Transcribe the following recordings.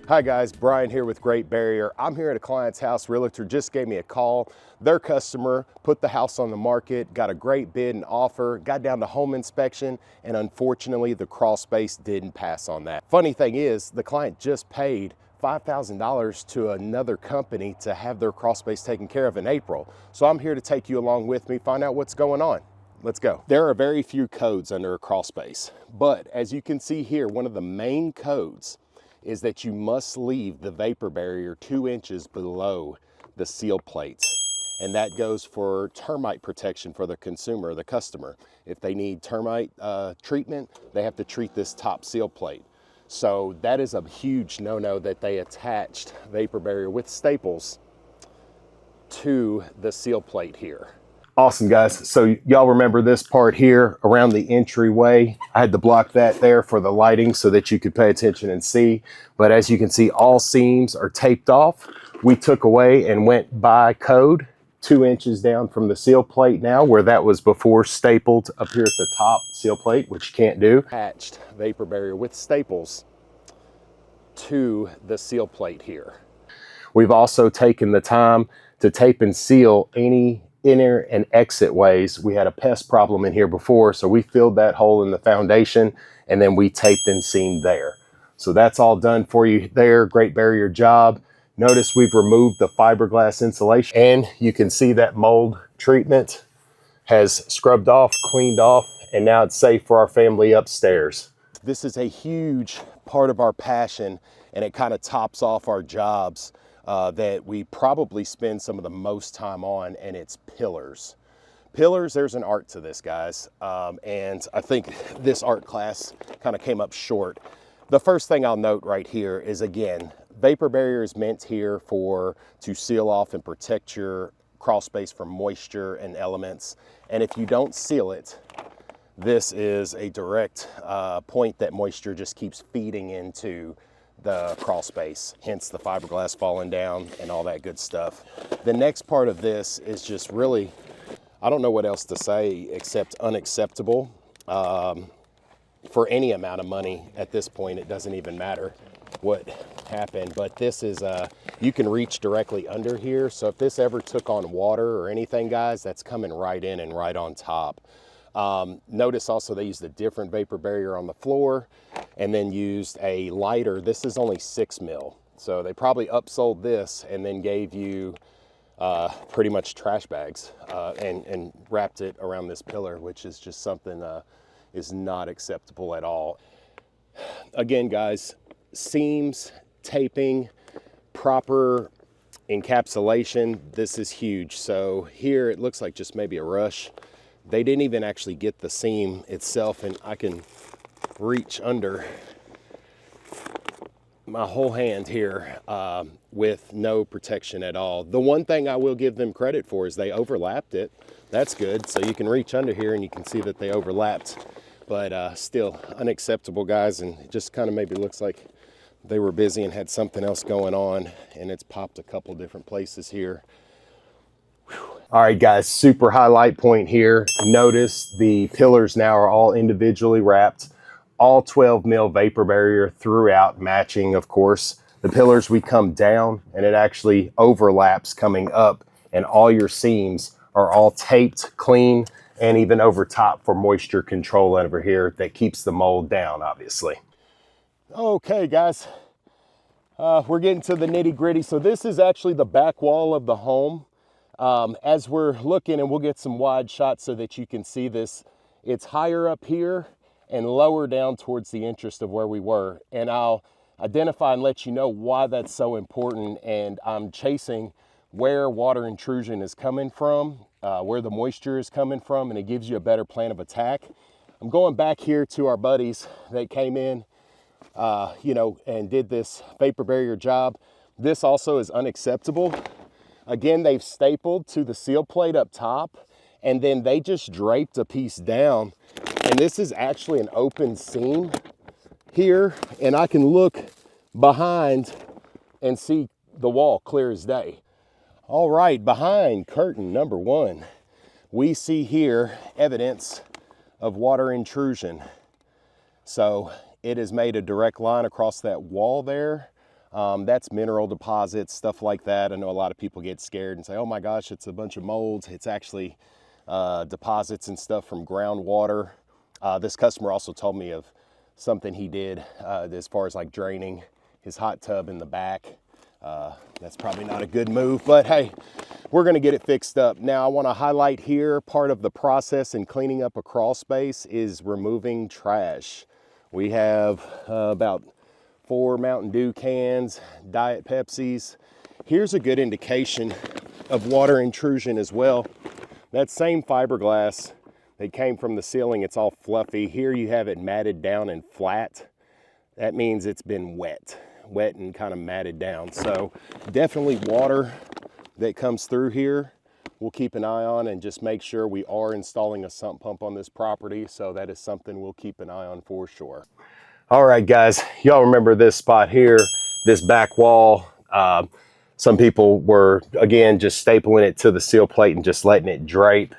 Hi guys, Brian here with Great Barrier. I'm here at a client's house. Realtor just gave me a call. Their customer put the house on the market, got a great bid and offer, got down to home inspection, and unfortunately the Crawlspace didn't pass on that. Funny thing is, the client just paid $5,000 to another company to have their Crawlspace taken care of in April. So I'm here to take you along with me, find out what's going on. Let's go. There are very few codes under a Crawlspace, but as you can see here, one of the main codes is that you must leave the vapor barrier 2 inches below the seal plates. And that goes for termite protection for the consumer, the customer. If they need termite treatment, they have to treat this top seal plate. So that is a huge no-no that they attached vapor barrier with staples to the seal plate here. Awesome, guys. So y'all remember this part here around the entryway. I had to block that there for the lighting so that you could pay attention and see. But as you can see, all seams are taped off. We took away and went by code 2 inches down from the seal plate now, where that was before stapled up here at the top seal plate, which you can't do. Attached vapor barrier with staples to the seal plate here. We've also taken the time to tape and seal any inner and exit ways. We had a pest problem in here before, so we filled that hole in the foundation and then we taped and seamed there. So that's all done for you there. Great Barrier job. Notice we've removed the fiberglass insulation, and you can see that mold treatment has scrubbed off, cleaned off, and now it's safe for our family upstairs. This is a huge part of our passion, and it kind of tops off our jobs that we probably spend some of the most time on, and it's pillars. Pillars, there's an art to this, guys, and I think this art class kind of came up short. The first thing I'll note right here is, again, vapor barrier is meant here to seal off and protect your crawl space from moisture and elements, and if you don't seal it, this is a direct point that moisture just keeps feeding into the crawl space, hence the fiberglass falling down and all that good stuff. The next part of this is just really, I don't know what else to say except unacceptable for any amount of money at this point. It doesn't even matter what happened, but this is, you can reach directly under here. So if this ever took on water or anything, guys, that's coming right in and right on top. Notice also they used a different vapor barrier on the floor and then used a lighter. This is only 6 mil. So they probably upsold this and then gave you pretty much trash bags and wrapped it around this pillar, which is just something is not acceptable at all. Again, guys, seams, taping, proper encapsulation, this is huge. So here it looks like just maybe a rush. They didn't even actually get the seam itself, and I can reach under my whole hand here with no protection at all. The one thing I will give them credit for is they overlapped it. That's good. So you can reach under here and you can see that they overlapped, but still unacceptable, guys. And it just kind of maybe looks like they were busy and had something else going on, and it's popped a couple different places here. All right, guys, super highlight point here. Notice the pillars now are all individually wrapped, all 12 mil vapor barrier throughout, matching, of course. The pillars, we come down and it actually overlaps coming up, and all your seams are all taped clean and even over top for moisture control over here that keeps the mold down, obviously. Okay, guys, we're getting to the nitty gritty. So this is actually the back wall of the home. As we're looking, and we'll get some wide shots so that you can see this, it's higher up here and lower down towards the entrance of where we were. And I'll identify and let you know why that's so important. And I'm chasing where water intrusion is coming from, where the moisture is coming from, and it gives you a better plan of attack. I'm going back here to our buddies that came in, you know, and did this vapor barrier job. This also is unacceptable. Again, they've stapled to the seal plate up top, and then they just draped a piece down. And this is actually an open seam here, and I can look behind and see the wall clear as day. All right, behind curtain number 1, we see here evidence of water intrusion. So it has made a direct line across that wall there. That's mineral deposits, stuff like that. I know a lot of people get scared and say, oh my gosh, it's a bunch of molds. It's actually deposits and stuff from groundwater. This customer also told me of something he did as far as like draining his hot tub in the back. That's probably not a good move, but hey, we're gonna get it fixed up. Now I wanna highlight here, part of the process in cleaning up a crawl space is removing trash. We have about 4 Mountain Dew cans, Diet Pepsis. Here's a good indication of water intrusion as well. That same fiberglass that came from the ceiling, it's all fluffy. Here you have it matted down and flat. That means it's been wet and kind of matted down. So definitely water that comes through here, we'll keep an eye on and just make sure we are installing a sump pump on this property. So that is something we'll keep an eye on for sure. All right, guys, y'all remember this spot here, this back wall. Some people were, again, just stapling it to the seal plate and just letting it drape.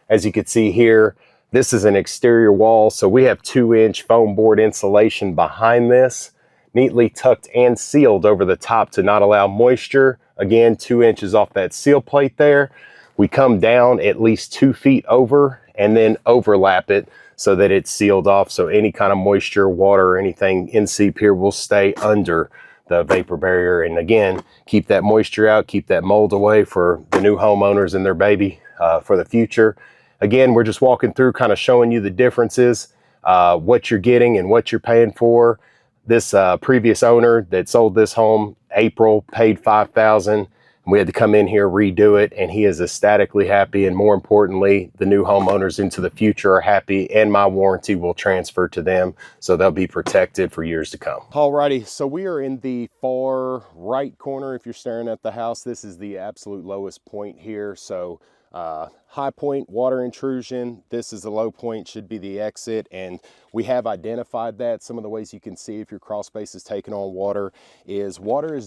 As you can see here, this is an exterior wall. So we have 2-inch foam board insulation behind this, neatly tucked and sealed over the top to not allow moisture. Again, 2 inches off that seal plate there. We come down at least 2 feet over and then overlap it so that it's sealed off. So any kind of moisture, water, or anything in seep here will stay under the vapor barrier. And again, keep that moisture out, keep that mold away for the new homeowners and their baby for the future. Again, we're just walking through, kind of showing you the differences, what you're getting and what you're paying for. This previous owner that sold this home, April, paid $5,000. We had to come in here, redo it, and he is ecstatically happy. And more importantly, the new homeowners into the future are happy, and my warranty will transfer to them, so they'll be protected for years to come. Alrighty, so we are in the far right corner. If you're staring at the house, this is the absolute lowest point here. So high point, water intrusion. This is the low point, should be the exit. And we have identified that. Some of the ways you can see if your crawl space is taking on water is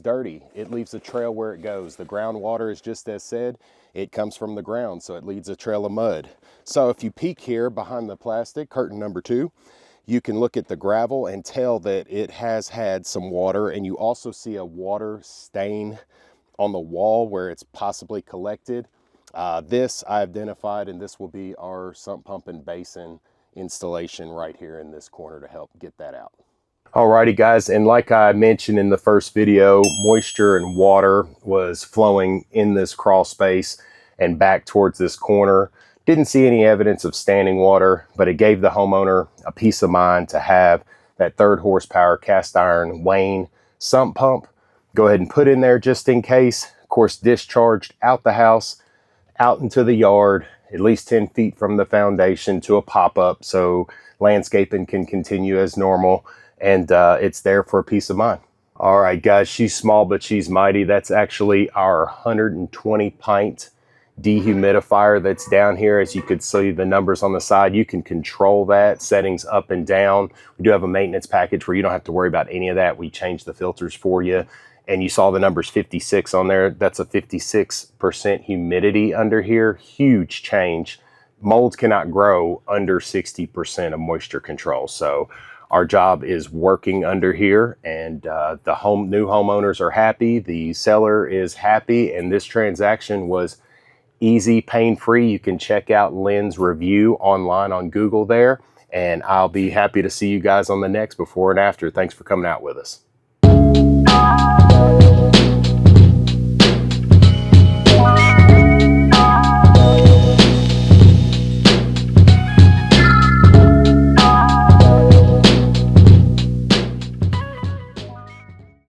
dirty. It leaves a trail where it goes. The groundwater is just as said, it comes from the ground, so it leaves a trail of mud. So if you peek here behind the plastic, curtain number 2, you can look at the gravel and tell that it has had some water, and you also see a water stain on the wall where it's possibly collected. This I identified, and this will be our sump pump and basin installation right here in this corner to help get that out. Alrighty guys, and like I mentioned in the first video, moisture and water was flowing in this crawl space and back towards this corner. Didn't see any evidence of standing water, but it gave the homeowner a peace of mind to have that 3rd horsepower cast iron Wayne sump pump. Go ahead and put in there just in case. Of course, discharged out the house, out into the yard, at least 10 feet from the foundation to a pop-up so landscaping can continue as normal, and it's there for peace of mind. All right, guys, she's small, but she's mighty. That's actually our 120 pint dehumidifier that's down here. As you could see the numbers on the side, you can control that, settings up and down. We do have a maintenance package where you don't have to worry about any of that. We change the filters for you. And you saw the numbers 56 on there. That's a 56% humidity under here. Huge change. Molds cannot grow under 60% of moisture control. So our job is working under here, and the new homeowners are happy. The seller is happy, and this transaction was easy, pain-free. You can check out Lynn's review online on Google there, and I'll be happy to see you guys on the next before and after. Thanks for coming out with us.